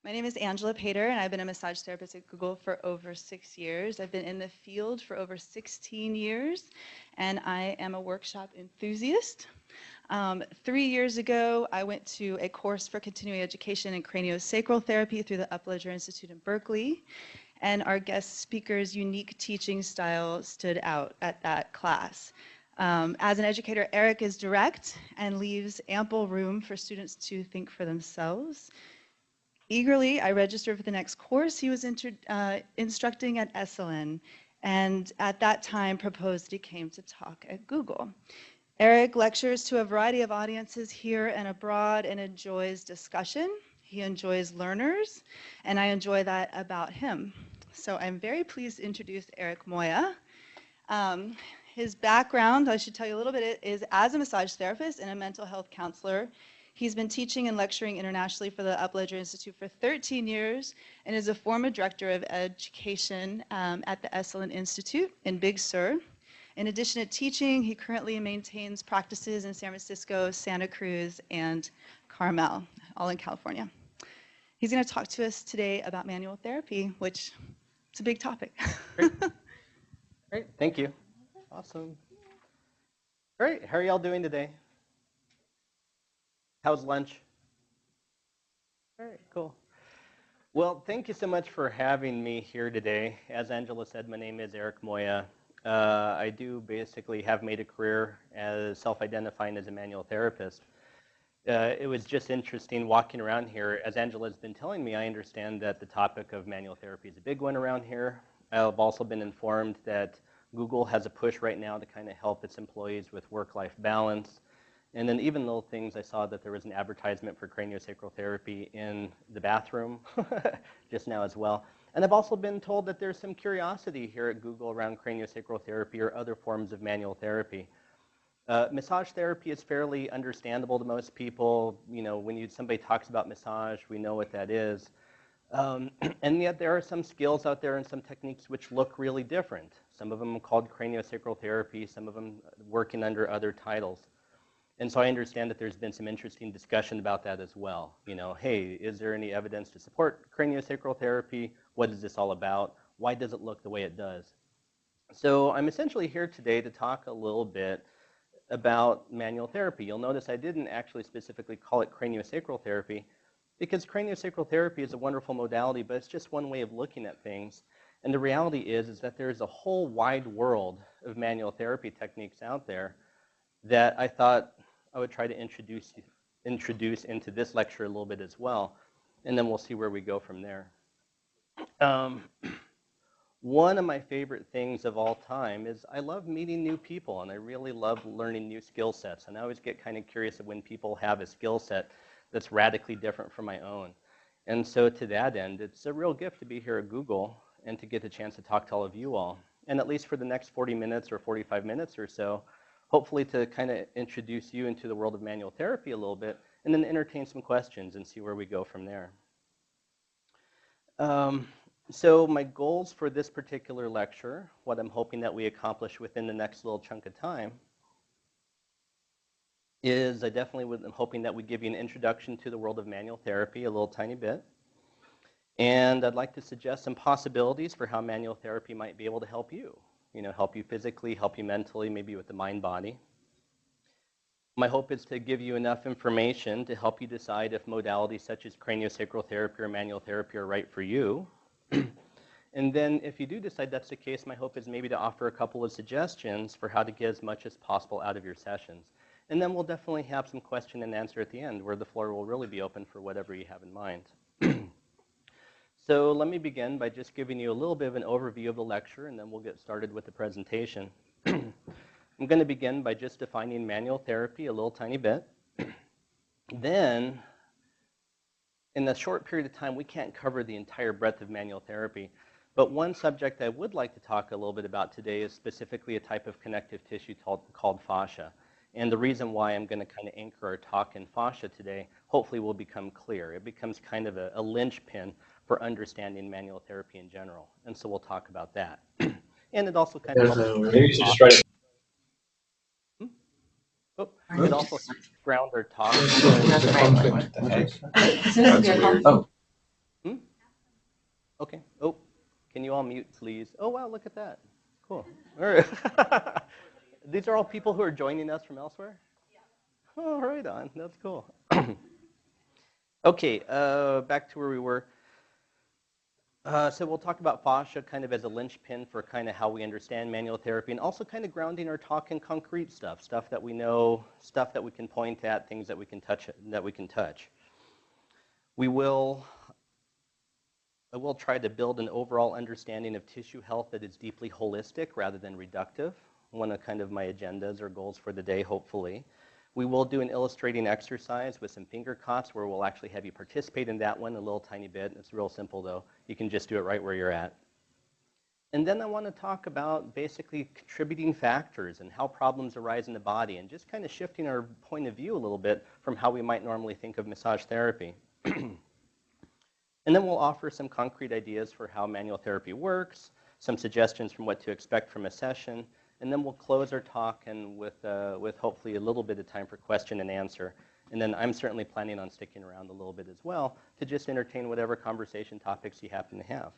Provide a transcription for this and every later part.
My name is Angela Pater, and I've been a massage therapist at Google for over 6 years. I've been in the field for over 16 years, and I am a workshop enthusiast. 3 years ago, I went to a course for continuing education in craniosacral therapy through the Upledger Institute in Berkeley, and our guest speaker's unique teaching style stood out at that class. As an educator, Eric is direct and leaves ample room for students to think for themselves. Eagerly, I registered for the next course he was instructing at Esalen, and at that time proposed he came to talk at Google. Eric lectures to a variety of audiences here and abroad and enjoys discussion. He enjoys learners, and I enjoy that about him. So I'm very pleased to introduce Eric Moya. His background, I should tell you a little bit, is as a massage therapist and a mental health counselor. He's been teaching and lecturing internationally for the Upledger Institute for 13 years and is a former director of education at the Esalen Institute in Big Sur. In addition to teaching, he currently maintains practices in San Francisco, Santa Cruz, and Carmel, all in California. He's going to talk to us today about manual therapy, which is a big topic. Great, thank you. Awesome. Great, how are y'all doing today? How's lunch? All right, cool. Well, thank you so much for having me here today. As Angela said, my name is Eric Moya. I do basically have made a career as self-identifying as a manual therapist. It was just interesting walking around here. As Angela's been telling me, I understand that the topic of manual therapy is a big one around here. I've also been informed that Google has a push right now to kind of help its employees with work-life balance. And then even little things, I saw that there was an advertisement for craniosacral therapy in the bathroom just now as well. And I've also been told that there's some curiosity here at Google around craniosacral therapy or other forms of manual therapy. Massage therapy is fairly understandable to most people. You know, when somebody talks about massage, we know what that is. And yet there are some skills out there and some techniques which look really different. Some of them are called craniosacral therapy, some of them working under other titles. And so I understand that there's been some interesting discussion about that as well. You know, hey, is there any evidence to support craniosacral therapy? What is this all about? Why does it look the way it does? So I'm essentially here today to talk a little bit about manual therapy. You'll notice I didn't actually specifically call it craniosacral therapy because craniosacral therapy is a wonderful modality, but it's just one way of looking at things. And the reality is that there's a whole wide world of manual therapy techniques out there that I thought I would try to introduce into this lecture a little bit as well, and then we'll see where we go from there. One of my favorite things of all time is I love meeting new people, and I really love learning new skill sets, and I always get kind of curious of when people have a skill set that's radically different from my own. And so to that end, it's a real gift to be here at Google and to get the chance to talk to all of you all, and at least for the next 40 minutes or 45 minutes or so, hopefully to kind of introduce you into the world of manual therapy a little bit, and then entertain some questions and see where we go from there. So my goals for this particular lecture, what I'm hoping that we accomplish within the next little chunk of time, is I definitely am hoping that we give you an introduction to the world of manual therapy a little tiny bit. And I'd like to suggest some possibilities for how manual therapy might be able to help you. You know, help you physically, help you mentally, maybe with the mind-body. My hope is to give you enough information to help you decide if modalities such as craniosacral therapy or manual therapy are right for you. And then if you do decide that's the case, my hope is maybe to offer a couple of suggestions for how to get as much as possible out of your sessions. And then we'll definitely have some question and answer at the end where the floor will really be open for whatever you have in mind. So let me begin by just giving you a little bit of an overview of the lecture, and then we'll get started with the presentation. I'm going to begin by just defining manual therapy a little tiny bit. Then, in a short period of time, we can't cover the entire breadth of manual therapy. But one subject I would like to talk a little bit about today is specifically a type of connective tissue called fascia. And the reason why I'm going to kind of anchor our talk in fascia today hopefully will become clear. It becomes kind of a linchpin for understanding manual therapy in general. And so we'll talk about that. And it also kind of helps it also helps ground our talk. Okay. Oh, can you all mute, please? Oh, wow, look at that. Cool. All right. These are all people who are joining us from elsewhere? Yeah. Oh, right on. That's cool. Okay, back to where we were. So we'll talk about fascia kind of as a linchpin for kind of how we understand manual therapy, and also kind of grounding our talk in concrete stuff that we know, stuff that we can point at, things that we can touch. I will try to build an overall understanding of tissue health that is deeply holistic rather than reductive. One of kind of my agendas or goals for the day, hopefully. We will do an illustrating exercise with some finger cots where we'll actually have you participate in that one a little tiny bit. It's real simple though. You can just do it right where you're at. And then I want to talk about basically contributing factors and how problems arise in the body and just kind of shifting our point of view a little bit from how we might normally think of massage therapy. And then we'll offer some concrete ideas for how manual therapy works, some suggestions from what to expect from a session, and then we'll close our talk and with hopefully a little bit of time for question and answer. And then I'm certainly planning on sticking around a little bit as well to just entertain whatever conversation topics you happen to have.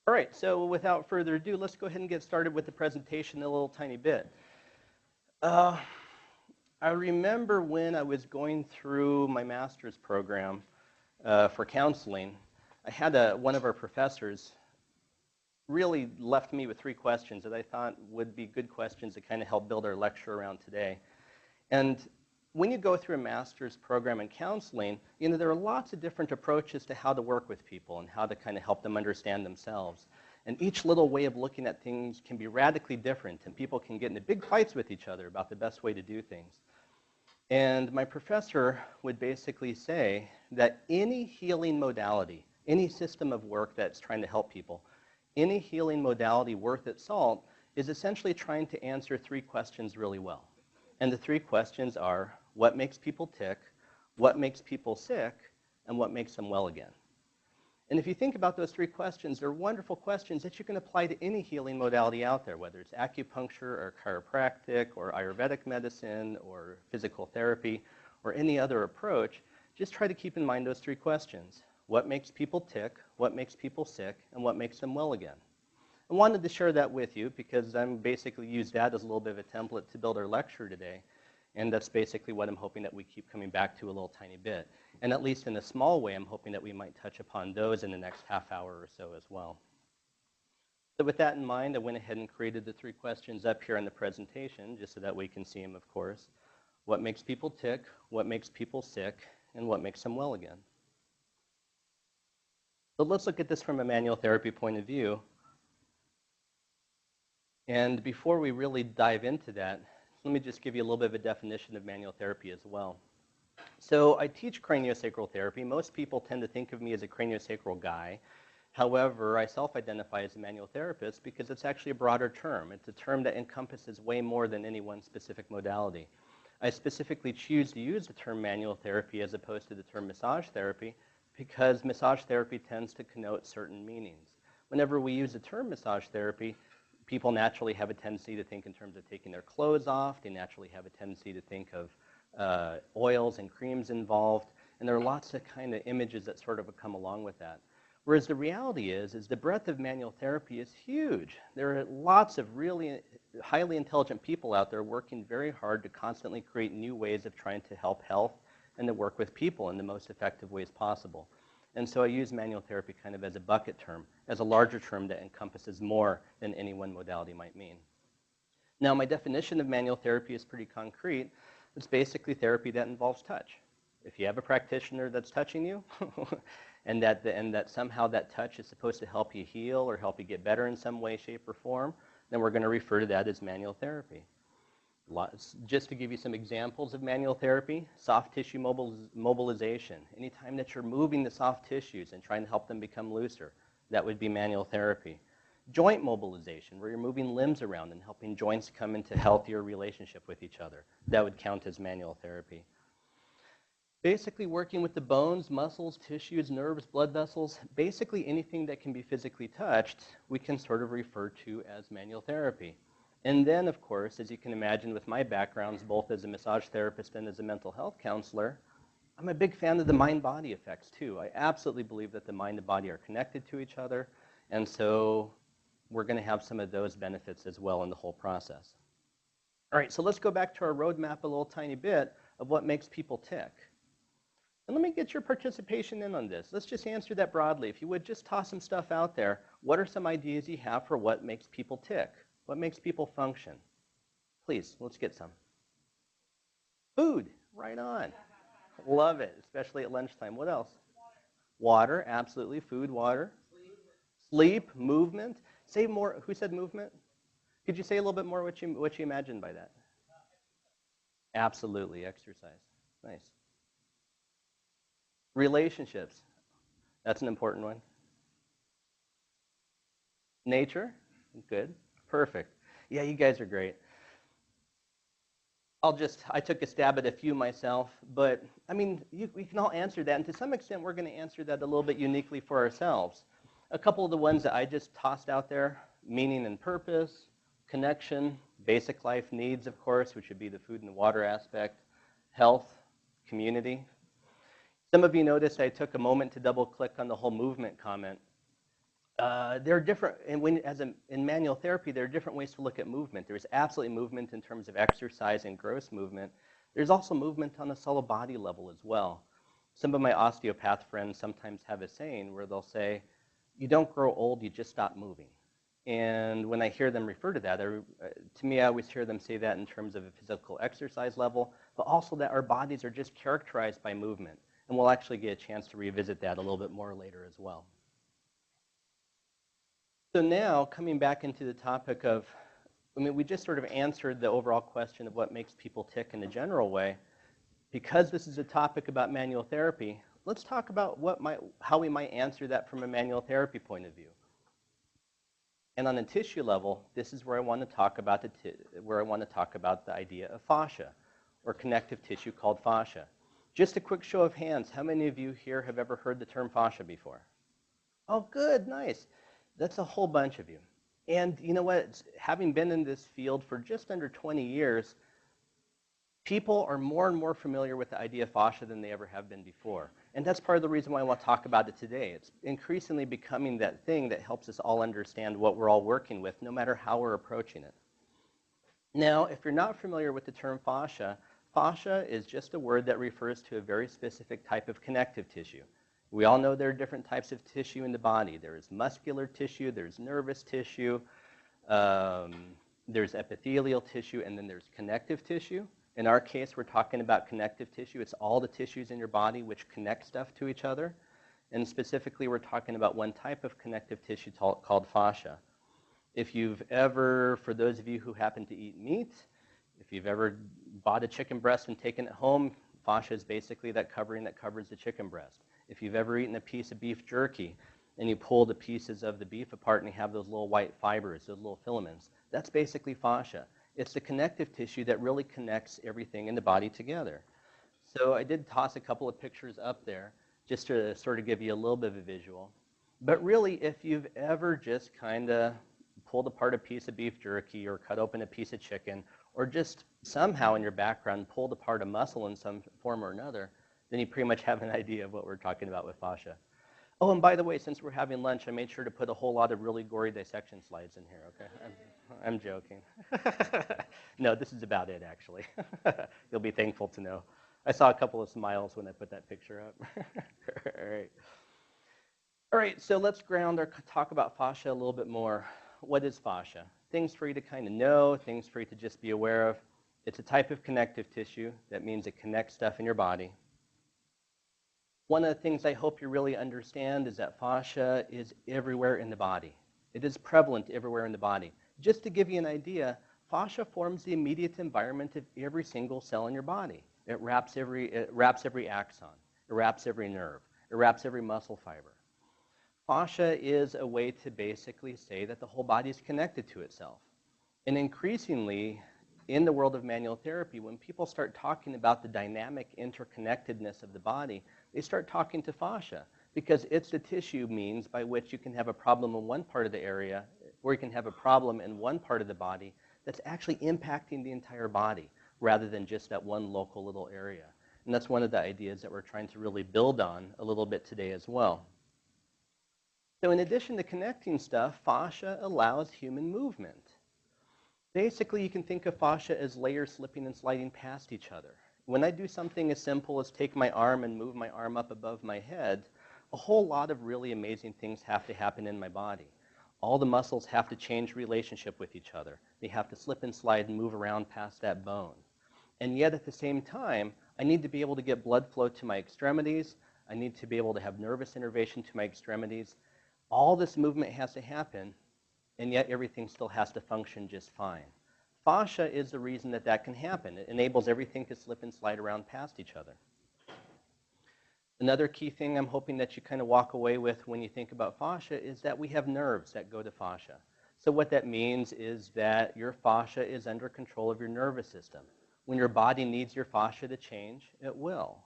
All right, so without further ado, let's go ahead and get started with the presentation a little tiny bit. I remember when I was going through my master's program for counseling, I had one of our professors really left me with 3 questions that I thought would be good questions to kind of help build our lecture around today. And when you go through a master's program in counseling, you know, there are lots of different approaches to how to work with people and how to kind of help them understand themselves. And each little way of looking at things can be radically different, and people can get into big fights with each other about the best way to do things. And my professor would basically say that any healing modality, any system of work that's trying to help people, any healing modality worth its salt is essentially trying to answer 3 questions really well. And the 3 questions are, what makes people tick, what makes people sick, and what makes them well again? And if you think about those 3 questions, they're wonderful questions that you can apply to any healing modality out there, whether it's acupuncture or chiropractic or Ayurvedic medicine or physical therapy or any other approach. Just try to keep in mind those 3 questions. What makes people tick, what makes people sick, and what makes them well again? I wanted to share that with you because I'm basically used that as a little bit of a template to build our lecture today. And that's basically what I'm hoping that we keep coming back to a little tiny bit. And at least in a small way, I'm hoping that we might touch upon those in the next half hour or so as well. So with that in mind, I went ahead and created the 3 questions up here in the presentation, just so that we can see them, of course. What makes people tick, what makes people sick, and what makes them well again? So let's look at this from a manual therapy point of view. And before we really dive into that, let me just give you a little bit of a definition of manual therapy as well. So I teach craniosacral therapy. Most people tend to think of me as a craniosacral guy. However, I self-identify as a manual therapist because it's actually a broader term. It's a term that encompasses way more than any one specific modality. I specifically choose to use the term manual therapy as opposed to the term massage therapy because massage therapy tends to connote certain meanings. Whenever we use the term massage therapy, people naturally have a tendency to think in terms of taking their clothes off. They naturally have a tendency to think of oils and creams involved. And there are lots of kind of images that sort of come along with that. Whereas the reality is the breadth of manual therapy is huge. There are lots of really highly intelligent people out there working very hard to constantly create new ways of trying to help health and to work with people in the most effective ways possible. And so I use manual therapy kind of as a bucket term, as a larger term that encompasses more than any one modality might mean. Now, my definition of manual therapy is pretty concrete. It's basically therapy that involves touch. If you have a practitioner that's touching you, and that somehow that touch is supposed to help you heal or help you get better in some way, shape, or form, then we're going to refer to that as manual therapy. Just to give you some examples of manual therapy, soft tissue mobilization. Anytime that you're moving the soft tissues and trying to help them become looser, that would be manual therapy. Joint mobilization, where you're moving limbs around and helping joints come into healthier relationship with each other. That would count as manual therapy. Basically working with the bones, muscles, tissues, nerves, blood vessels, basically anything that can be physically touched, we can sort of refer to as manual therapy. And then, of course, as you can imagine with my backgrounds, both as a massage therapist and as a mental health counselor, I'm a big fan of the mind-body effects too. I absolutely believe that the mind and body are connected to each other, and so we're going to have some of those benefits as well in the whole process. All right, so let's go back to our roadmap a little tiny bit of what makes people tick. And let me get your participation in on this. Let's just answer that broadly. If you would, just toss some stuff out there. What are some ideas you have for what makes people tick? What makes people function? Please, let's get some. Food, right on. Love it, especially at lunchtime. What else? Water, absolutely. Food, water. Sleep, movement. Say more. Who said movement? Could you say a little bit more what you imagined by that? Absolutely, exercise. Nice. Relationships. That's an important one. Nature. Good. Perfect. Yeah, you guys are great. I took a stab at a few myself, but I mean, we can all answer that, and to some extent, we're going to answer that a little bit uniquely for ourselves. A couple of the ones that I just tossed out there: meaning and purpose, connection, basic life needs, of course, which would be the food and the water aspect, health, community. Some of you noticed I took a moment to double-click on the whole movement comment. There are different, in manual therapy, there are different ways to look at movement. There's absolutely movement in terms of exercise and gross movement. There's also movement on a solid body level as well. Some of my osteopath friends sometimes have a saying where they'll say, you don't grow old, you just stop moving. And when I hear them refer to that, to me, I always hear them say that in terms of a physical exercise level, but also that our bodies are just characterized by movement. And we'll actually get a chance to revisit that a little bit more later as well. So now, coming back into the topic of, we just sort of answered the overall question of what makes people tick in a general way. Because this is a topic about manual therapy, let's talk about how we might answer that from a manual therapy point of view. And on a tissue level, this is where I want to talk about the idea of fascia, or connective tissue called fascia. Just a quick show of hands, how many of you here have ever heard the term fascia before? Oh, good, nice. That's a whole bunch of you. And you know what? Having been in this field for just under 20 years, people are more and more familiar with the idea of fascia than they ever have been before. And that's part of the reason why I want to talk about it today. It's increasingly becoming that thing that helps us all understand what we're all working with, no matter how we're approaching it. Now, if you're not familiar with the term fascia, fascia is just a word that refers to a very specific type of connective tissue. We all know there are different types of tissue in the body. There is muscular tissue, there's nervous tissue, there's epithelial tissue, and then there's connective tissue. In our case, we're talking about connective tissue. It's all the tissues in your body which connect stuff to each other. And specifically, we're talking about one type of connective tissue called fascia. If you've ever, for those of you who happen to eat meat, if you've ever bought a chicken breast and taken it home, fascia is basically that covering that covers the chicken breast. If you've ever eaten a piece of beef jerky and you pull the pieces of the beef apart and you have those little white fibers, those little filaments, that's basically fascia. It's the connective tissue that really connects everything in the body together. So I did toss a couple of pictures up there just to sort of give you a little bit of a visual. But really, if you've ever just kind of pulled apart a piece of beef jerky or cut open a piece of chicken or just somehow in your background pulled apart a muscle in some form or another, then you pretty much have an idea of what we're talking about with fascia. Oh, and by the way, since we're having lunch, I made sure to put a whole lot of really gory dissection slides in here, okay? I'm joking. No, this is about it, actually. You'll be thankful to know. I saw a couple of smiles when I put that picture up. All right, so let's talk about fascia a little bit more. What is fascia? Things for you to kind of know, things for you to just be aware of. It's a type of connective tissue. That means it connects stuff in your body. One of the things I hope you really understand is that fascia is everywhere in the body. It is prevalent everywhere in the body. Just to give you an idea, fascia forms the immediate environment of every single cell in your body. It wraps every axon. It wraps every nerve. It wraps every muscle fiber. Fascia is a way to basically say that the whole body is connected to itself. And increasingly, in the world of manual therapy, when people start talking about the dynamic interconnectedness of the body, they start talking to fascia because it's the tissue means by which you can have a problem in one part of the area, or you can have a problem in one part of the body that's actually impacting the entire body rather than just that one local little area. And that's one of the ideas that we're trying to really build on a little bit today as well. So in addition to connecting stuff, fascia allows human movement. Basically, you can think of fascia as layers slipping and sliding past each other. When I do something as simple as take my arm and move my arm up above my head, a whole lot of really amazing things have to happen in my body. All the muscles have to change relationship with each other. They have to slip and slide and move around past that bone. And yet at the same time, I need to be able to get blood flow to my extremities. I need to be able to have nervous innervation to my extremities. All this movement has to happen, and yet everything still has to function just fine. Fascia is the reason that that can happen. It enables everything to slip and slide around past each other. Another key thing I'm hoping that you kind of walk away with when you think about fascia is that we have nerves that go to fascia. So what that means is that your fascia is under control of your nervous system. When your body needs your fascia to change, it will.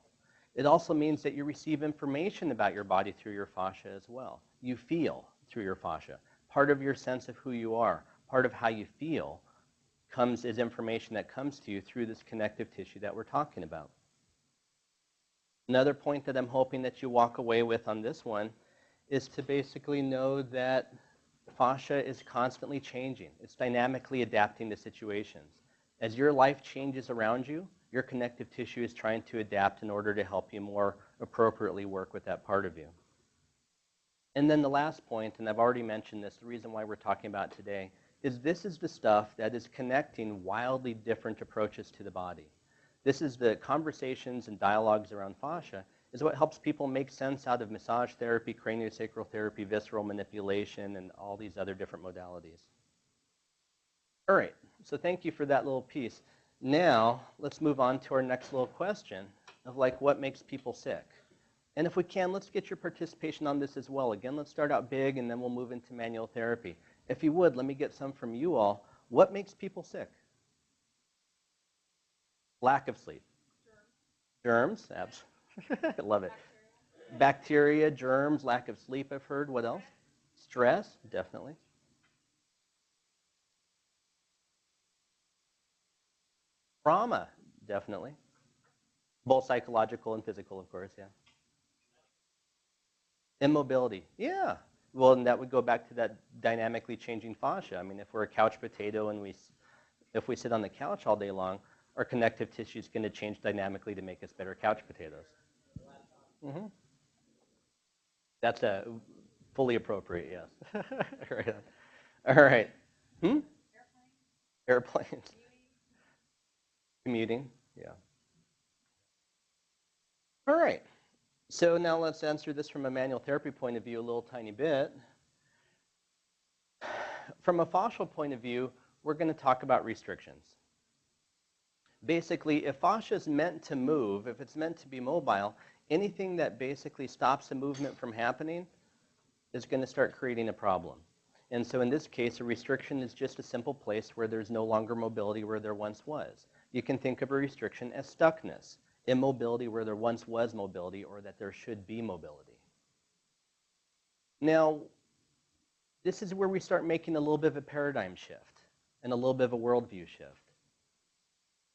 It also means that you receive information about your body through your fascia as well. You feel through your fascia. Part of your sense of who you are, part of how you feel, is information that comes to you through this connective tissue that we're talking about. Another point that I'm hoping that you walk away with on this one is to basically know that fascia is constantly changing. It's dynamically adapting to situations. As your life changes around you, your connective tissue is trying to adapt in order to help you more appropriately work with that part of you. And then the last point, and I've already mentioned this, the reason why we're talking about it today, is this is the stuff that is connecting wildly different approaches to the body. This is the conversations and dialogues around fascia is what helps people make sense out of massage therapy, craniosacral therapy, visceral manipulation, and all these other different modalities. All right, so thank you for that little piece. Now, let's move on to our next little question of like what makes people sick. And if we can, let's get your participation on this as well. Again, let's start out big and then we'll move into manual therapy. If you would, let me get some from you all. What makes people sick? Lack of sleep. Germs. I love it. Bacteria, germs, lack of sleep, I've heard. What else? Stress, definitely. Trauma, definitely. Both psychological and physical, of course, yeah. Immobility, yeah. Well, and that would go back to that dynamically changing fascia. I mean, if we're a couch potato and if we sit on the couch all day long, our connective tissue is going to change dynamically to make us better couch potatoes. Mm-hmm. That's fully appropriate, yes. Right on. All right. Airplanes. Commuting, yeah. All right. So now let's answer this from a manual therapy point of view a little tiny bit. From a fascial point of view, we're going to talk about restrictions. Basically, if fascia is meant to move, if it's meant to be mobile, anything that basically stops the movement from happening is going to start creating a problem. And so in this case, a restriction is just a simple place where there's no longer mobility where there once was. You can think of a restriction as stuckness, immobility where there once was mobility or that there should be mobility. Now, this is where we start making a little bit of a paradigm shift and a little bit of a worldview shift.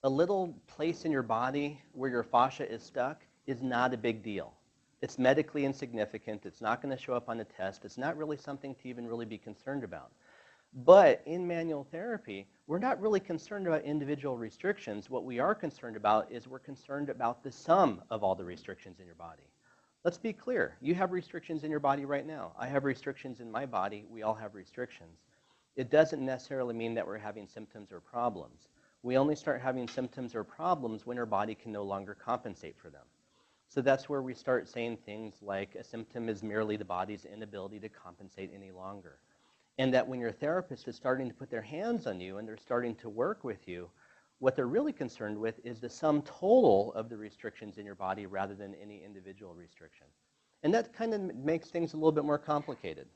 A little place in your body where your fascia is stuck is not a big deal. It's medically insignificant. It's not going to show up on a test. It's not really something to even really be concerned about. But in manual therapy, we're not really concerned about individual restrictions. What we are concerned about is we're concerned about the sum of all the restrictions in your body. Let's be clear. You have restrictions in your body right now. I have restrictions in my body. We all have restrictions. It doesn't necessarily mean that we're having symptoms or problems. We only start having symptoms or problems when our body can no longer compensate for them. So that's where we start saying things like a symptom is merely the body's inability to compensate any longer. And that when your therapist is starting to put their hands on you and they're starting to work with you, what they're really concerned with is the sum total of the restrictions in your body rather than any individual restriction. And that kind of makes things a little bit more complicated.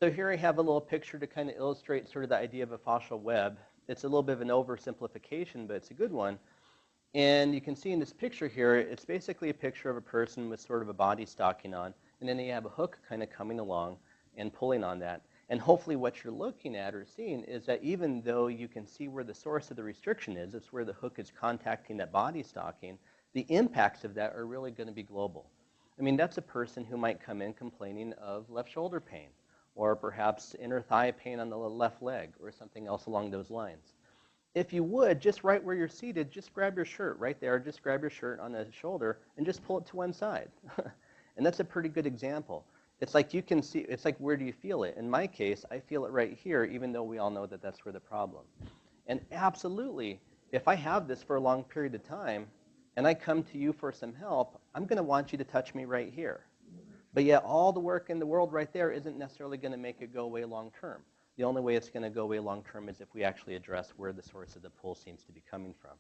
So here I have a little picture to kind of illustrate sort of the idea of a fascial web. It's a little bit of an oversimplification, but it's a good one. And you can see in this picture here, it's basically a picture of a person with sort of a body stocking on, and then they have a hook kind of coming along and pulling on that. And hopefully what you're looking at or seeing is that even though you can see where the source of the restriction is, it's where the hook is contacting that body stocking, the impacts of that are really going to be global. I mean, that's a person who might come in complaining of left shoulder pain, or perhaps inner thigh pain on the left leg, or something else along those lines. If you would, just right where you're seated, just grab your shirt right there, just grab your shirt on the shoulder and just pull it to one side. And that's a pretty good example. It's like you can see, it's like, where do you feel it? In my case, I feel it right here, even though we all know that that's where the problem. And absolutely, if I have this for a long period of time, and I come to you for some help, I'm going to want you to touch me right here. But yet all the work in the world right there isn't necessarily going to make it go away long term. The only way it's going to go away long term is if we actually address where the source of the pull seems to be coming from.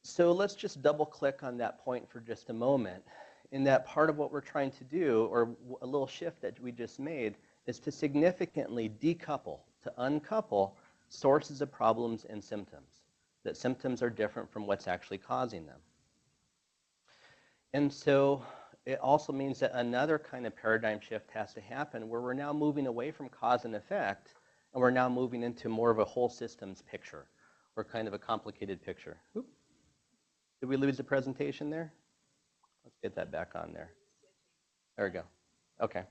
So let's just double click on that point for just a moment. In that part of what we're trying to do, or a little shift that we just made, is to significantly decouple, to uncouple sources of problems and symptoms. That symptoms are different from what's actually causing them. And so it also means that another kind of paradigm shift has to happen where we're now moving away from cause and effect, and we're now moving into more of a whole systems picture, or kind of a complicated picture. Oop. Did we lose the presentation there? Let's get that back on there. There we go. Okay.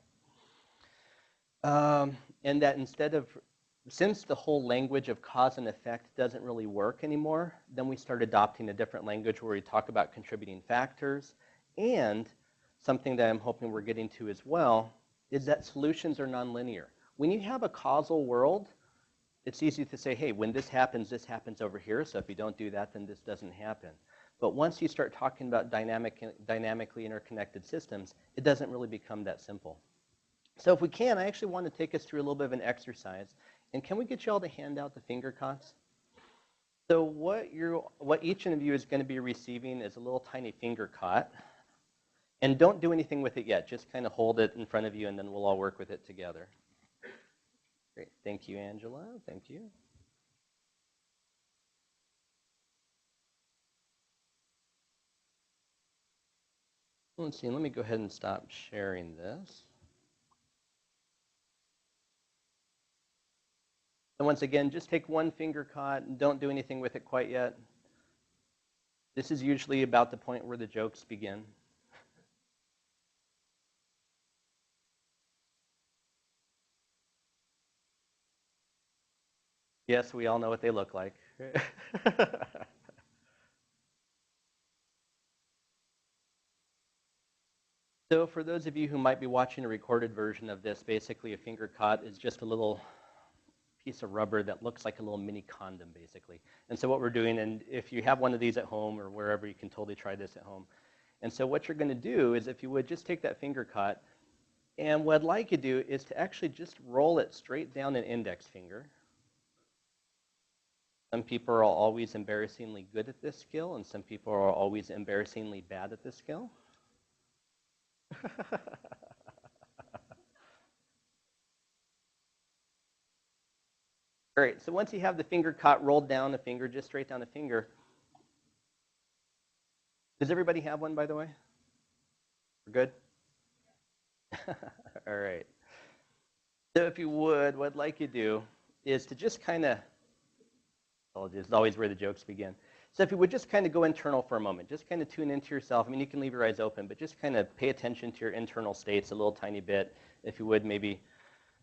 And that instead of, since the whole language of cause and effect doesn't really work anymore, then we start adopting a different language where we talk about contributing factors. And something that I'm hoping we're getting to as well is that solutions are nonlinear. When you have a causal world, it's easy to say, hey, when this happens over here, so if you don't do that, then this doesn't happen. But once you start talking about dynamically interconnected systems, it doesn't really become that simple. So if we can, I actually want to take us through a little bit of an exercise. And can we get you all to hand out the finger cots? So what each of you is going to be receiving is a little tiny finger cot. And don't do anything with it yet. Just kind of hold it in front of you, and then we'll all work with it together. Great. Thank you, Angela. Thank you. Let's see. Let me go ahead and stop sharing this. And once again, just take one finger cot and don't do anything with it quite yet. This is usually about the point where the jokes begin. Yes, we all know what they look like. So for those of you who might be watching a recorded version of this, basically a finger cot is just a little piece of rubber that looks like a little mini condom, basically. And so what we're doing, and if you have one of these at home or wherever, you can totally try this at home. And so what you're going to do is, if you would, just take that finger cot, and what I'd like you to do is to actually just roll it straight down an index finger. Some people are always embarrassingly good at this skill, and some people are always embarrassingly bad at this skill. All right, so once you have the finger cot rolled down a finger, just straight down a finger. Does everybody have one, by the way? We're good? All right. So if you would, what I'd like you to do is to just kind of, it's always where the jokes begin. So if you would just kind of go internal for a moment, just kind of tune into yourself. I mean, you can leave your eyes open, but just kind of pay attention to your internal states a little tiny bit. If you would, maybe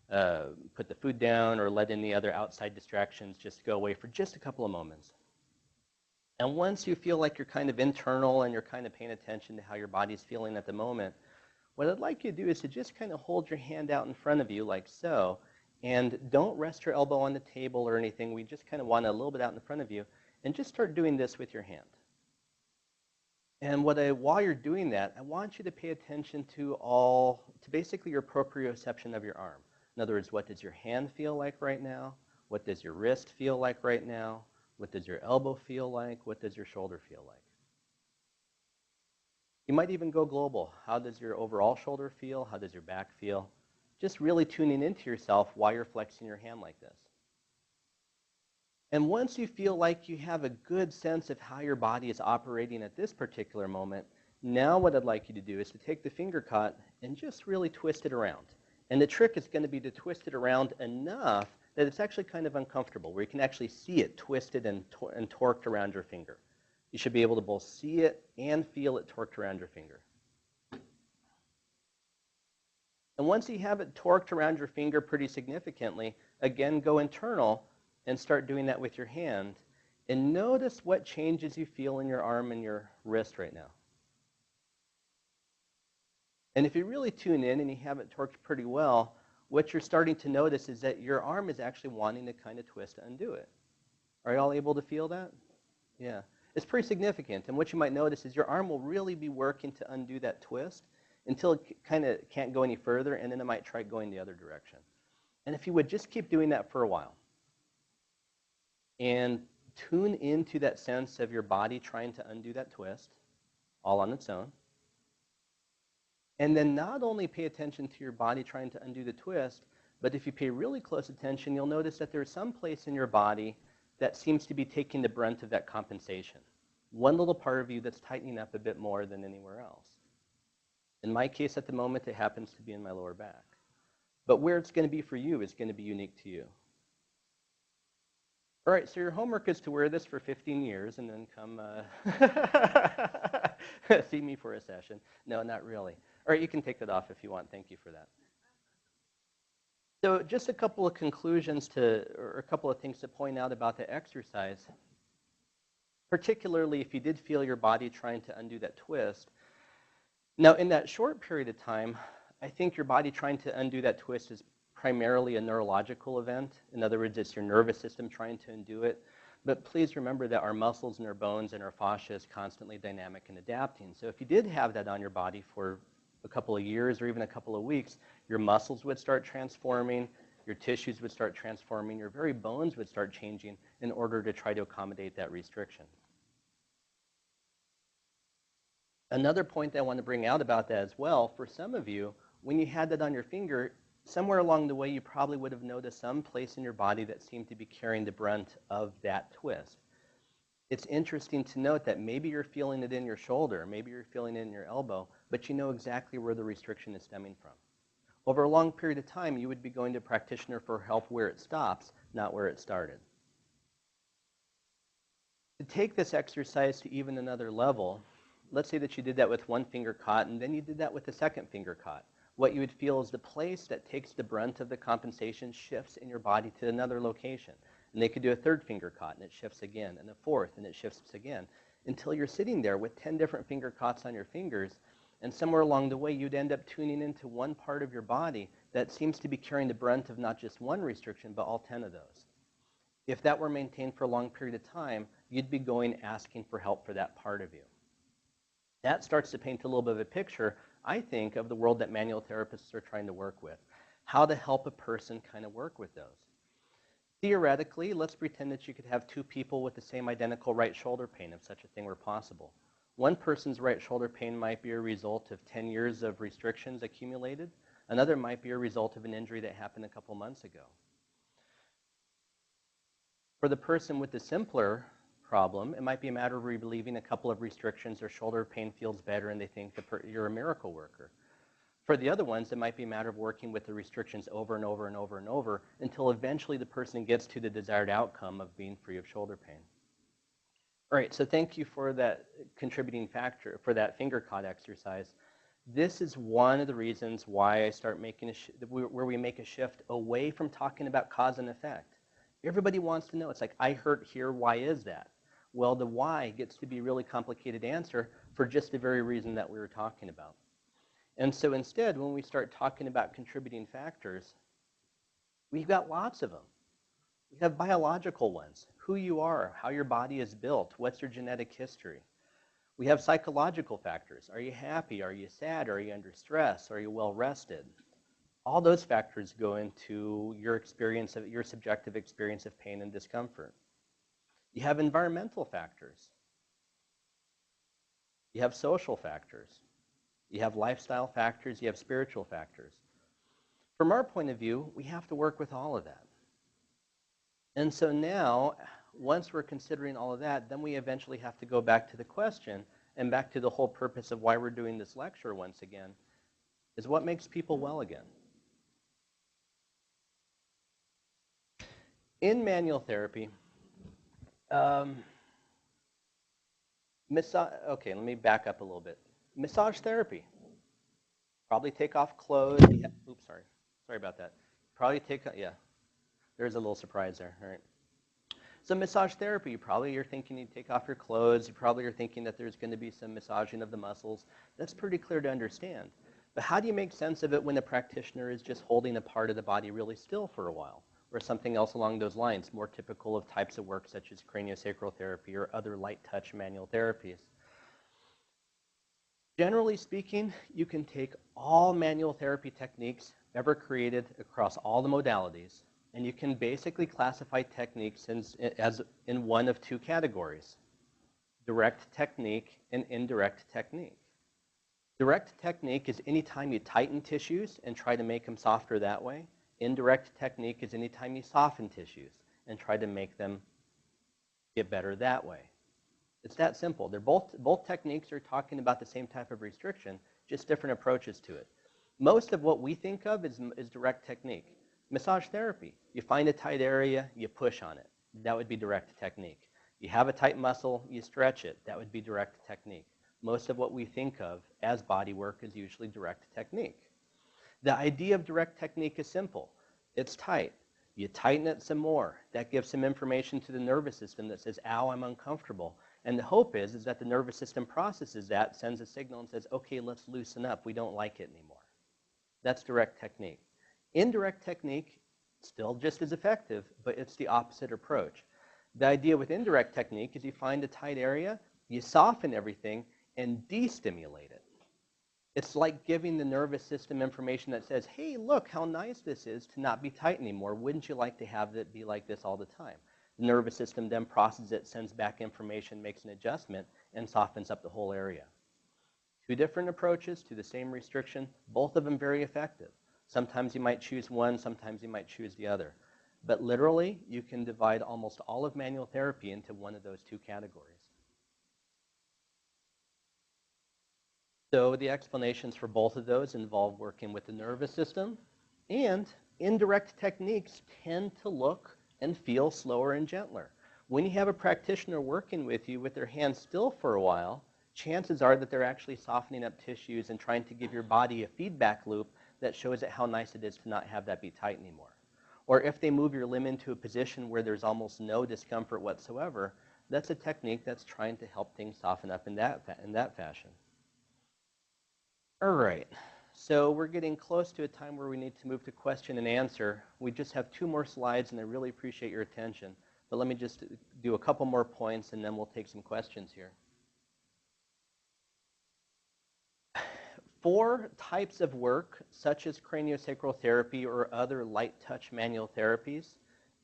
put the food down or let any other outside distractions just go away for just a couple of moments. And once you feel like you're kind of internal and you're kind of paying attention to how your body's feeling at the moment, what I'd like you to do is to just kind of hold your hand out in front of you like so, and don't rest your elbow on the table or anything. We just kind of want it a little bit out in front of you, and just start doing this with your hand. And while you're doing that, I want you to pay attention to basically your proprioception of your arm. In other words, what does your hand feel like right now? What does your wrist feel like right now? What does your elbow feel like? What does your shoulder feel like? You might even go global. How does your overall shoulder feel? How does your back feel? Just really tuning into yourself while you're flexing your hand like this. And once you feel like you have a good sense of how your body is operating at this particular moment, now what I'd like you to do is to take the finger cot and just really twist it around. And the trick is going to be to twist it around enough that it's actually kind of uncomfortable, where you can actually see it twisted and torqued around your finger. You should be able to both see it and feel it torqued around your finger. And once you have it torqued around your finger pretty significantly, again, go internal and start doing that with your hand. And notice what changes you feel in your arm and your wrist right now. And if you really tune in and you have it torqued pretty well, what you're starting to notice is that your arm is actually wanting to kind of twist to undo it. Are you all able to feel that? Yeah. It's pretty significant. And what you might notice is your arm will really be working to undo that twist until it kind of can't go any further, and then it might try going the other direction. And if you would just keep doing that for a while and tune into that sense of your body trying to undo that twist all on its own. And then not only pay attention to your body trying to undo the twist, but if you pay really close attention, you'll notice that there's some place in your body that seems to be taking the brunt of that compensation. One little part of you that's tightening up a bit more than anywhere else. In my case at the moment, it happens to be in my lower back. But where it's going to be for you is going to be unique to you. All right, so your homework is to wear this for 15 years and then come see me for a session. No, not really. All right, you can take that off if you want. Thank you for that. So just a couple of conclusions or a couple of things to point out about the exercise. Particularly if you did feel your body trying to undo that twist. Now, in that short period of time, I think your body trying to undo that twist is primarily a neurological event. In other words, it's your nervous system trying to undo it. But please remember that our muscles and our bones and our fascia is constantly dynamic and adapting. So if you did have that on your body for a couple of years or even a couple of weeks, your muscles would start transforming, your tissues would start transforming, your very bones would start changing in order to try to accommodate that restriction. Another point that I want to bring out about that as well, for some of you, when you had that on your finger, somewhere along the way you probably would have noticed some place in your body that seemed to be carrying the brunt of that twist. It's interesting to note that maybe you're feeling it in your shoulder, maybe you're feeling it in your elbow, but you know exactly where the restriction is stemming from. Over a long period of time, you would be going to a practitioner for help where it stops, not where it started. To take this exercise to even another level, let's say that you did that with one finger caught and then you did that with the second finger caught. What you would feel is the place that takes the brunt of the compensation shifts in your body to another location. And they could do a third finger caught and it shifts again, and a fourth and it shifts again, until you're sitting there with 10 different finger caughts on your fingers, and somewhere along the way you'd end up tuning into one part of your body that seems to be carrying the brunt of not just one restriction, but all 10 of those. If that were maintained for a long period of time, you'd be going asking for help for that part of you. That starts to paint a little bit of a picture, I think, of the world that manual therapists are trying to work with. How to help a person kind of work with those. Theoretically, let's pretend that you could have two people with the same identical right shoulder pain, if such a thing were possible. One person's right shoulder pain might be a result of 10 years of restrictions accumulated. Another might be a result of an injury that happened a couple months ago. For the person with the simpler problem, it might be a matter of relieving a couple of restrictions. Their shoulder pain feels better and they think you're a miracle worker. For the other ones, it might be a matter of working with the restrictions over and over and over and over until eventually the person gets to the desired outcome of being free of shoulder pain. All right, so thank you for that contributing factor, for that finger caught exercise. This is one of the reasons why I start making where we make a shift away from talking about cause and effect. Everybody wants to know, it's like, I hurt here, why is that? Well, the why gets to be a really complicated answer for just the very reason that we were talking about. And so instead, when we start talking about contributing factors, we've got lots of them. We have biological ones, who you are, how your body is built, what's your genetic history. We have psychological factors. Are you happy? Are you sad? Are you under stress? Are you well rested? All those factors go into your experience of your subjective experience of pain and discomfort. You have environmental factors. You have social factors. You have lifestyle factors. You have spiritual factors. From our point of view, we have to work with all of that. And so now, once we're considering all of that, then we eventually have to go back to the question and back to the whole purpose of why we're doing this lecture once again, is what makes people well again? In manual therapy, okay, let me back up a little bit. Massage therapy. Probably take off clothes. Yeah. Oops, sorry about that. Probably take, yeah, there's a little surprise there, all right. So massage therapy, probably you're thinking you take off your clothes, you probably are thinking that there's going to be some massaging of the muscles. That's pretty clear to understand. But how do you make sense of it when the practitioner is just holding a part of the body really still for a while? Or something else along those lines, more typical of types of work such as craniosacral therapy or other light touch manual therapies. Generally speaking, you can take all manual therapy techniques ever created across all the modalities, and you can basically classify techniques as in one of two categories: direct technique and indirect technique. Direct technique is any time you tighten tissues and try to make them softer that way. Indirect technique is any time you soften tissues and try to make them get better that way. It's that simple. They're both techniques are talking about the same type of restriction, just different approaches to it. Most of what we think of is direct technique. Massage therapy, you find a tight area, you push on it. That would be direct technique. You have a tight muscle, you stretch it. That would be direct technique. Most of what we think of as body work is usually direct technique. The idea of direct technique is simple. It's tight. You tighten it some more. That gives some information to the nervous system that says, ow, I'm uncomfortable. And the hope is that the nervous system processes that, sends a signal and says, okay, let's loosen up. We don't like it anymore. That's direct technique. Indirect technique, still just as effective, but it's the opposite approach. The idea with indirect technique is you find a tight area, you soften everything, and destimulate it. It's like giving the nervous system information that says, hey, look how nice this is to not be tight anymore. Wouldn't you like to have it be like this all the time? The nervous system then processes it, sends back information, makes an adjustment, and softens up the whole area. Two different approaches to the same restriction, both of them very effective. Sometimes you might choose one, sometimes you might choose the other. But literally, you can divide almost all of manual therapy into one of those two categories. So the explanations for both of those involve working with the nervous system, and indirect techniques tend to look and feel slower and gentler. When you have a practitioner working with you with their hands still for a while, chances are that they're actually softening up tissues and trying to give your body a feedback loop that shows it how nice it is to not have that be tight anymore. Or if they move your limb into a position where there's almost no discomfort whatsoever, that's a technique that's trying to help things soften up in that fashion. All right, so we're getting close to a time where we need to move to question and answer. We just have 2 more slides, and I really appreciate your attention. But let me just do a couple more points, and then we'll take some questions here. 4 types of work, such as craniosacral therapy or other light touch manual therapies,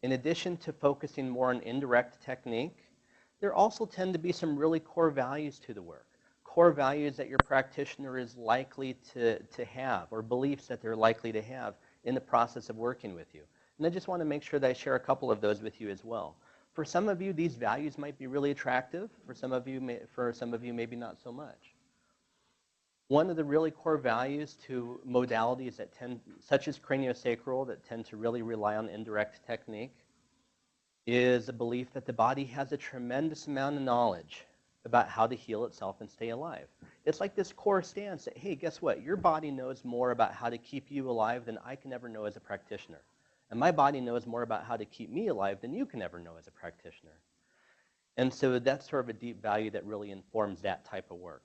in addition to focusing more on indirect technique, there also tend to be some really core values to the work. Core values that your practitioner is likely to have, or beliefs that they're likely to have in the process of working with you. And I just want to make sure that I share a couple of those with you as well. For some of you, these values might be really attractive. For some of you, maybe not so much. One of the really core values to modalities that such as craniosacral, that tend to really rely on indirect technique, is a belief that the body has a tremendous amount of knowledge about how to heal itself and stay alive. It's like this core stance that, hey, guess what? Your body knows more about how to keep you alive than I can ever know as a practitioner. And my body knows more about how to keep me alive than you can ever know as a practitioner. And so that's sort of a deep value that really informs that type of work.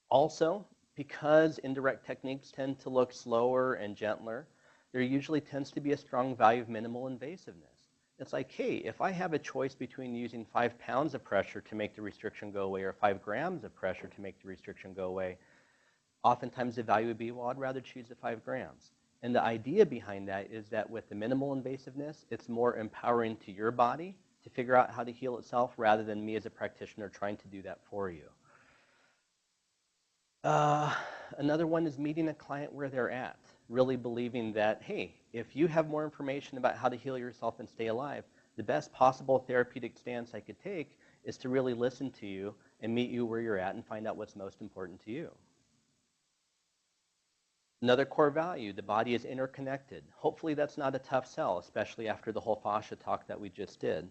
Also, because indirect techniques tend to look slower and gentler, there usually tends to be a strong value of minimal invasiveness. It's like, hey, if I have a choice between using 5 pounds of pressure to make the restriction go away or 5 grams of pressure to make the restriction go away, oftentimes the value would be, well, I'd rather choose the 5 grams. And the idea behind that is that with the minimal invasiveness, it's more empowering to your body to figure out how to heal itself rather than me as a practitioner trying to do that for you. Another one is meeting a client where they're at, really believing that, hey, if you have more information about how to heal yourself and stay alive, the best possible therapeutic stance I could take is to really listen to you and meet you where you're at and find out what's most important to you. Another core value, the body is interconnected. Hopefully that's not a tough sell, especially after the whole fascia talk that we just did.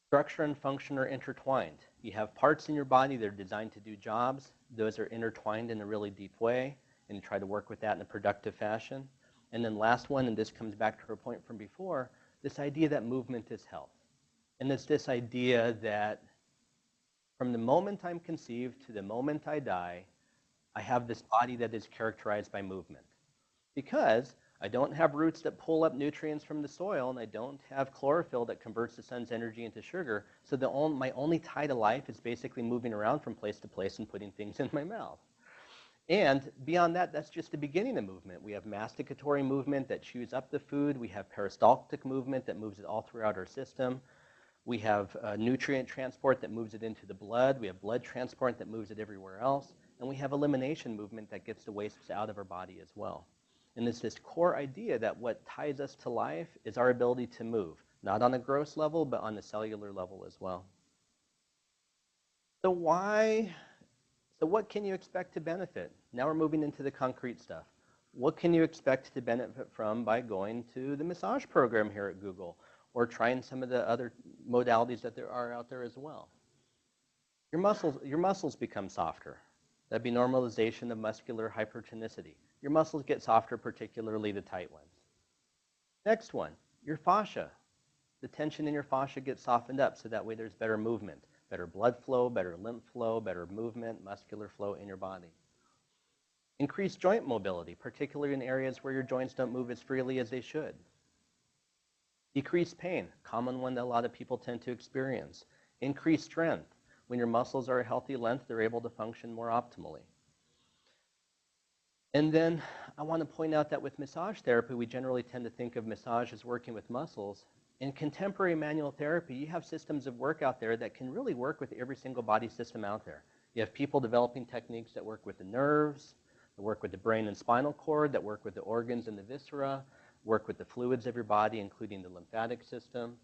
Structure and function are intertwined. You have parts in your body that are designed to do jobs. Those are intertwined in a really deep way, and you try to work with that in a productive fashion. And then last one, and this comes back to our point from before, this idea that movement is health. And it's this idea that from the moment I'm conceived to the moment I die, I have this body that is characterized by movement. Because I don't have roots that pull up nutrients from the soil, and I don't have chlorophyll that converts the sun's energy into sugar. So my only tie to life is basically moving around from place to place and putting things in my mouth. And beyond that, that's just the beginning of movement. We have masticatory movement that chews up the food. We have peristaltic movement that moves it all throughout our system. We have nutrient transport that moves it into the blood. We have blood transport that moves it everywhere else. And we have elimination movement that gets the wastes out of our body as well. And it's this core idea that what ties us to life is our ability to move, not on a gross level, but on a cellular level as well. So what can you expect to benefit? Now we're moving into the concrete stuff. What can you expect to benefit from by going to the massage program here at Google, or trying some of the other modalities that there are out there as well? Your muscles become softer. That'd be normalization of muscular hypertonicity. Your muscles get softer, particularly the tight ones. Next one, your fascia. The tension in your fascia gets softened up, so that way there's better movement, better blood flow, better lymph flow, better movement, muscular flow in your body. Increased joint mobility, particularly in areas where your joints don't move as freely as they should. Decreased pain, common one that a lot of people tend to experience. Increased strength. When your muscles are a healthy length, they're able to function more optimally. And then I want to point out that with massage therapy, we generally tend to think of massage as working with muscles. In contemporary manual therapy, you have systems of work out there that can really work with every single body system out there. You have people developing techniques that work with the nerves, that work with the brain and spinal cord, that work with the organs and the viscera, work with the fluids of your body, including the lymphatic system,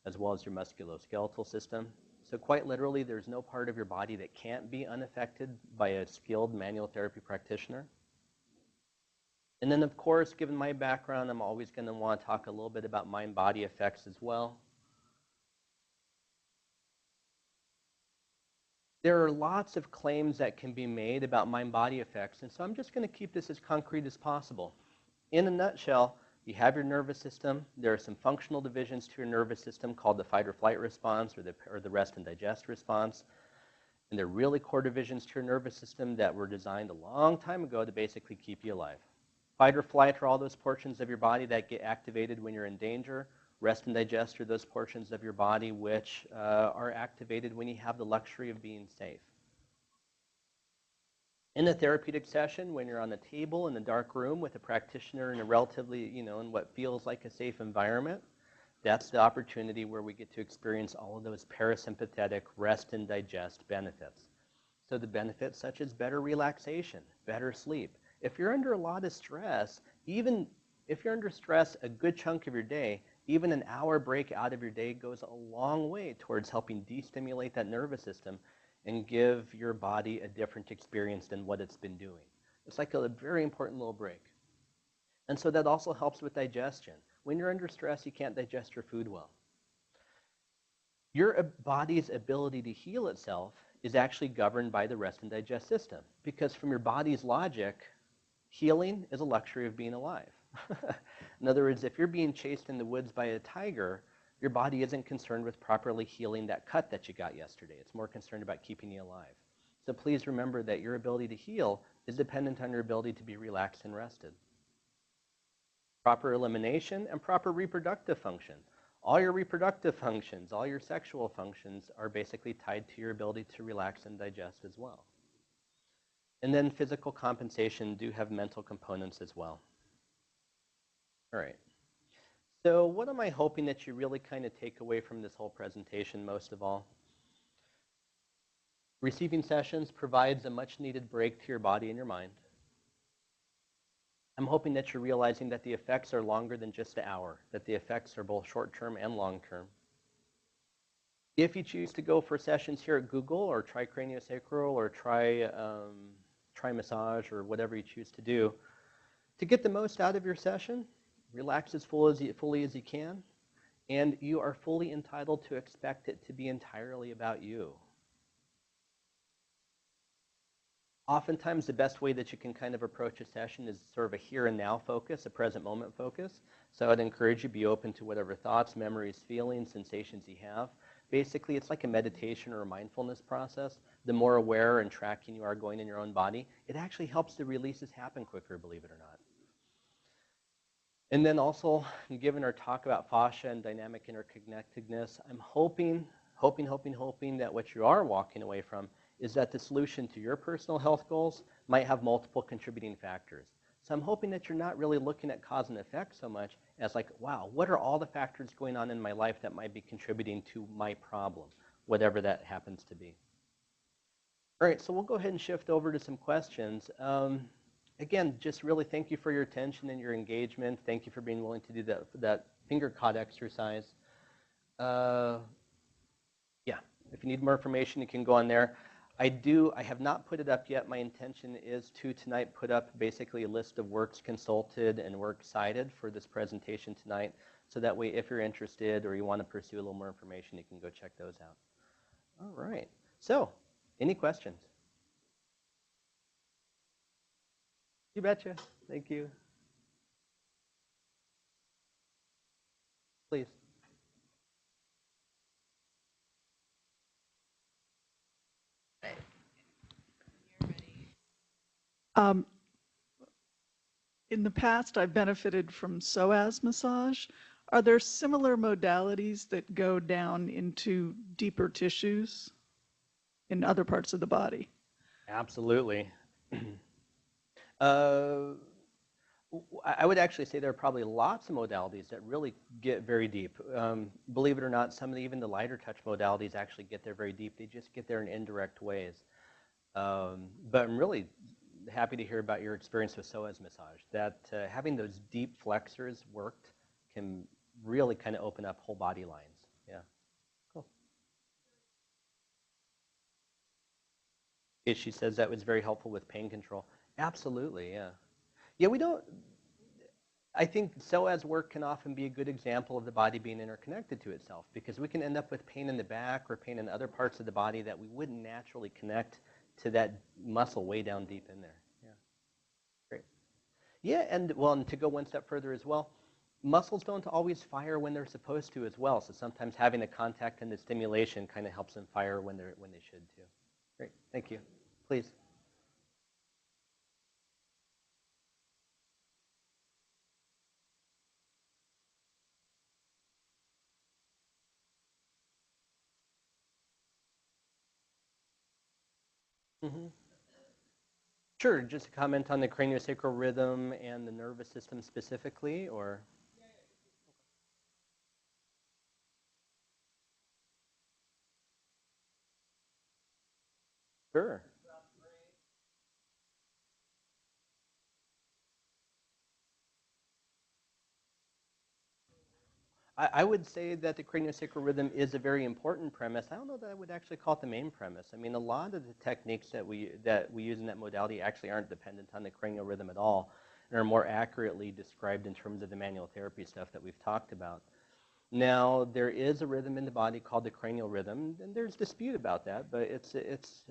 as well as your musculoskeletal system. So quite literally, there's no part of your body that can't be unaffected by a skilled manual therapy practitioner. And then, of course, given my background, I'm always going to want to talk a little bit about mind-body effects as well. There are lots of claims that can be made about mind-body effects, and so I'm just going to keep this as concrete as possible. In a nutshell, you have your nervous system. There are some functional divisions to your nervous system called the fight or flight response or the rest and digest response. And they're really core divisions to your nervous system that were designed a long time ago to basically keep you alive. Fight or flight are all those portions of your body that get activated when you're in danger. Rest and digest are those portions of your body which are activated when you have the luxury of being safe. In a therapeutic session, when you're on a table in a dark room with a practitioner in a relatively, in what feels like a safe environment, that's the opportunity where we get to experience all of those parasympathetic rest and digest benefits. So the benefits such as better relaxation, better sleep. If you're under a lot of stress, even if you're under stress a good chunk of your day, even an hour break out of your day goes a long way towards helping destimulate that nervous system and give your body a different experience than what it's been doing. It's like a very important little break. And so that also helps with digestion. When you're under stress, you can't digest your food well. Your body's ability to heal itself is actually governed by the rest and digest system, because from your body's logic, healing is a luxury of being alive. In other words, if you're being chased in the woods by a tiger, your body isn't concerned with properly healing that cut that you got yesterday. It's more concerned about keeping you alive. So please remember that your ability to heal is dependent on your ability to be relaxed and rested. Proper elimination and proper reproductive function. All your reproductive functions, all your sexual functions are basically tied to your ability to relax and digest as well. And then physical compensation do have mental components as well. All right. So what am I hoping that you really kind of take away from this whole presentation most of all? Receiving sessions provides a much needed break to your body and your mind. I'm hoping that you're realizing that the effects are longer than just an hour, that the effects are both short-term and long-term. If you choose to go for sessions here at Google or try CranioSacral or try try massage or whatever you choose to do, to get the most out of your session. Relax as fully as you can, and you are fully entitled to expect it to be entirely about you. Oftentimes, the best way that you can kind of approach a session is sort of a here and now focus, a present moment focus. So I'd encourage you to be open to whatever thoughts, memories, feelings, sensations you have. Basically, it's like a meditation or a mindfulness process. The more aware and tracking you are going in your own body, it actually helps the releases happen quicker, believe it or not. And then also, given our talk about fascia and dynamic interconnectedness, I'm hoping that what you are walking away from is that the solution to your personal health goals might have multiple contributing factors. So I'm hoping that you're not really looking at cause and effect so much as like, wow, what are all the factors going on in my life that might be contributing to my problem, whatever that happens to be. All right, so we'll go ahead and shift over to some questions. Again, just really thank you for your attention and your engagement. Thank you for being willing to do that finger caught exercise. Yeah, if you need more information, you can go on there. I have not put it up yet. My intention is to tonight put up basically a list of works consulted and works cited for this presentation tonight. So that way, if you're interested or you want to pursue a little more information, you can go check those out. All right. So, any questions? You betcha. Thank you. Please. In the past, I've benefited from psoas massage. Are there similar modalities that go down into deeper tissues in other parts of the body? Absolutely. I would actually say there are probably lots of modalities that really get very deep. Believe it or not, some of even the lighter touch modalities actually get there very deep. They just get there in indirect ways. But I'm really happy to hear about your experience with psoas massage. That having those deep flexors worked can really kind of open up whole body lines. Yeah. Cool. She says that was very helpful with pain control. Absolutely, yeah. Yeah, I think psoas work can often be a good example of the body being interconnected to itself, because we can end up with pain in the back or pain in other parts of the body that we wouldn't naturally connect to that muscle way down deep in there. Yeah, great. Yeah, and to go one step further as well, muscles don't always fire when they're supposed to as well. So sometimes having the contact and the stimulation kind of helps them fire when they should too. Great, thank you. Please. Mm-hmm. Sure, just a comment on the craniosacral rhythm and the nervous system specifically, or? Sure. I would say that the craniosacral rhythm is a very important premise. I don't know that I would actually call it the main premise. I mean, a lot of the techniques that we use in that modality actually aren't dependent on the cranial rhythm at all, and are more accurately described in terms of the manual therapy stuff that we've talked about. Now, there is a rhythm in the body called the cranial rhythm, and there's dispute about that, but it's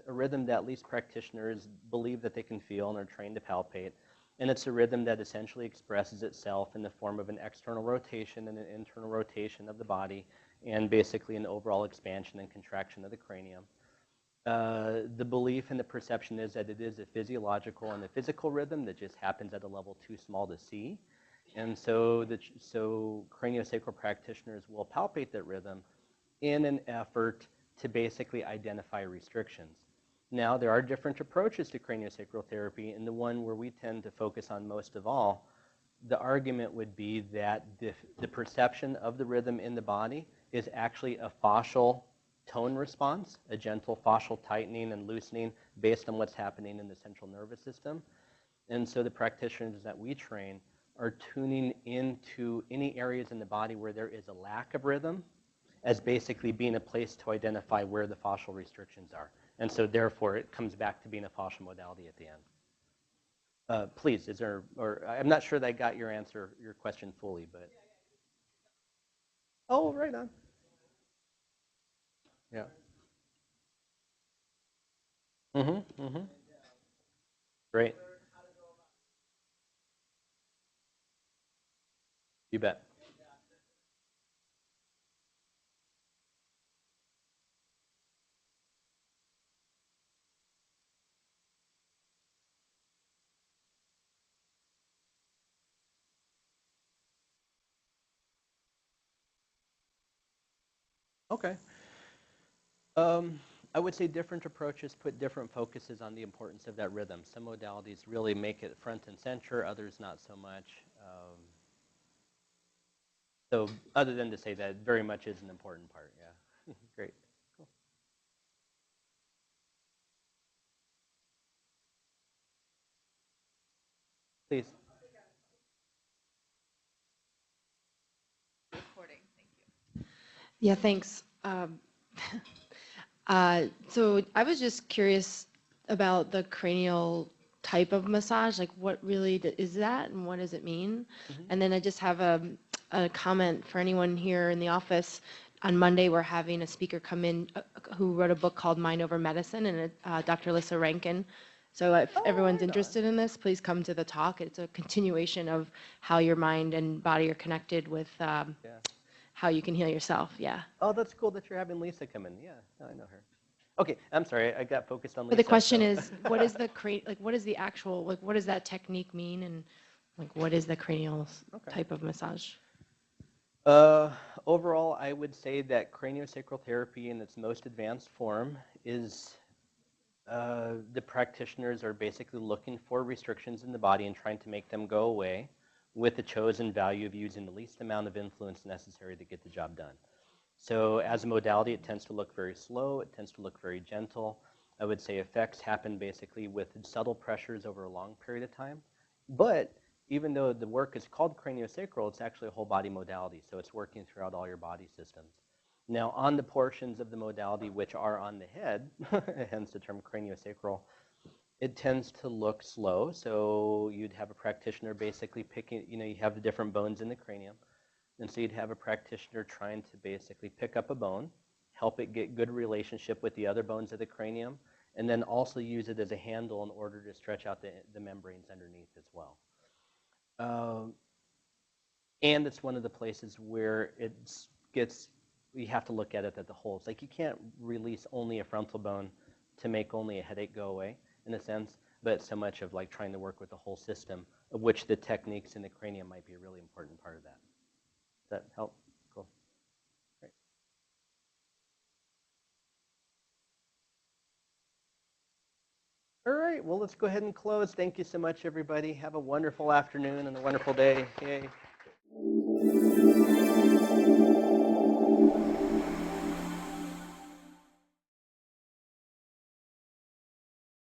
a rhythm that at least practitioners believe that they can feel and are trained to palpate. And it's a rhythm that essentially expresses itself in the form of an external rotation and an internal rotation of the body, and basically an overall expansion and contraction of the cranium. The belief and the perception is that it is a physiological and a physical rhythm that just happens at a level too small to see. And so craniosacral practitioners will palpate that rhythm in an effort to basically identify restrictions. Now, there are different approaches to craniosacral therapy, and the one where we tend to focus on most of all, the argument would be that the perception of the rhythm in the body is actually a fascial tone response, a gentle fascial tightening and loosening based on what's happening in the central nervous system. And so the practitioners that we train are tuning into any areas in the body where there is a lack of rhythm as basically being a place to identify where the fascial restrictions are. And so therefore, it comes back to being a fascial modality at the end. Please, is there, or I'm not sure that I got your answer, your question fully, but. Oh, right on. Yeah. Mm-hmm, mm-hmm. Great. You bet. Okay. Um, I would say different approaches put different focuses on the importance of that rhythm. Some modalities really make it front and center, others not so much. So other than to say that very much is an important part, yeah. Great. Cool. Please. Recording. Thank you. Yeah, thanks. So I was just curious about the cranial type of massage, like what really is that and what does it mean? Mm-hmm. And then I just have a comment for anyone here in the office. On Monday, we're having a speaker come in who wrote a book called Mind Over Medicine, and Dr. Lissa Rankin. So if everyone's right interested in this, please come to the talk. It's a continuation of how your mind and body are connected with Yeah. how you can heal yourself. Yeah. Oh, that's cool that you're having Lisa come in. Yeah, I know her. Okay, I'm sorry, I got focused on Lisa. But the question so. is, what is the what is the actual, like, what does that technique mean, and like, what is the cranial Okay. type of massage? Overall, I would say that craniosacral therapy in its most advanced form is the practitioners are basically looking for restrictions in the body and trying to make them go away with the chosen value of using the least amount of influence necessary to get the job done. So as a modality, it tends to look very slow. It tends to look very gentle. I would say effects happen basically with subtle pressures over a long period of time. But even though the work is called craniosacral, it's actually a whole body modality. So it's working throughout all your body systems. Now, on the portions of the modality which are on the head, hence the term craniosacral, it tends to look slow. So you'd have a practitioner basically picking, you have the different bones in the cranium. And so you'd have a practitioner trying to basically pick up a bone, help it get good relationship with the other bones of the cranium, and then also use it as a handle in order to stretch out the membranes underneath as well. And it's one of the places where you have to look at it at the whole. It's like you can't release only a frontal bone to make only a headache go away, in a sense, but so much of like trying to work with the whole system, of which the techniques in the cranium might be a really important part of that. Does that help? Cool. Great. All right, well, let's go ahead and close. Thank you so much, everybody. Have a wonderful afternoon and a wonderful day. Yay.